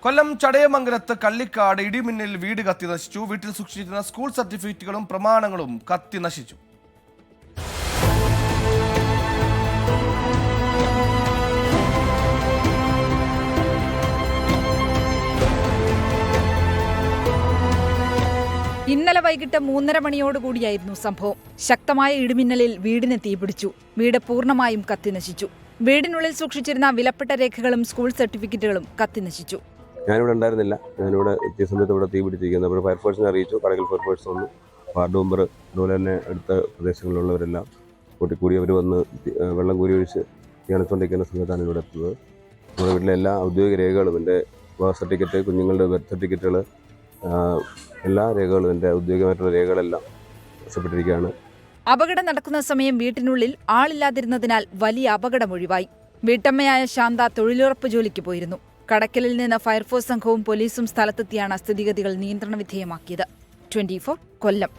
കൊല്ലം ചടയമംഗലത്ത് കള്ളിക്കാട് ഇടിമിന്നലിൽ വീട് കത്തി നശിച്ചു. വീട്ടിൽ സൂക്ഷിച്ചിരുന്ന സ്കൂൾ സർട്ടിഫിക്കറ്റുകളും പ്രമാണങ്ങളും കത്തി നശിച്ചു. ഇന്നലെ വൈകിട്ട് 3:30 മണിയോടുകൂടിയായിരുന്നു സംഭവം. ശക്തമായ ഇടിമിന്നലിൽ വീടിന് തീപിടിച്ചു. വീട് പൂർണ്ണമായും കത്തിനശിച്ചു. വീടിനുള്ളിൽ സൂക്ഷിച്ചിരുന്ന വിലപ്പെട്ട രേഖകളും സ്കൂൾ സർട്ടിഫിക്കറ്റുകളും കത്തിനശിച്ചു. ഞാനിവിടെ ഉണ്ടായിരുന്നില്ല. ഞാനിവിടെ എത്തിയ സമയത്ത് ഇവിടെ തീ പിടിച്ചിരിക്കുന്നത്. അപ്പോൾ ഫയർഫോഴ്സിനെ അറിയിച്ചു. കടകൽ ഫയർഫോഴ്സ് വന്നു. വാർഡ് മെമ്പർ അതുപോലെ തന്നെ അടുത്ത പ്രദേശങ്ങളിലുള്ളവരെല്ലാം കൂടി അവർ വന്ന് വെള്ളം കോരി ഒഴിച്ച് അണച്ചുകൊണ്ടിരിക്കുന്ന സമയത്താണ് ഇവിടെ എത്തുന്നത്. നമ്മുടെ വീട്ടിലെ എല്ലാ ഔദ്യോഗിക രേഖകളും, എൻ്റെ ബർത്ത് സർട്ടിഫിക്കറ്റ്, കുഞ്ഞുങ്ങളുടെ ബർത്ത് സർട്ടിഫിക്കറ്റുകൾ, എല്ലാ രേഖകളും, എൻ്റെ ഔദ്യോഗികമായിട്ടുള്ള രേഖകളെല്ലാം നഷ്ടപ്പെട്ടിരിക്കുകയാണ്. അപകടം നടക്കുന്ന സമയം വീട്ടിനുള്ളിൽ ആളില്ലാതിരുന്നതിനാൽ വലിയ അപകടമൊഴിവായി. വീട്ടമ്മയായ ശാന്ത തൊഴിലുറപ്പ് ജോലിക്ക് പോയിരുന്നു. കടക്കലിൽ നിന്ന് ഫയർഫോഴ്സ് സംഘവും പോലീസും സ്ഥലത്തെത്തിയാണ് സ്ഥിതിഗതികൾ നിയന്ത്രണ വിധേയമാക്കിയത്. 24 കൊല്ലം.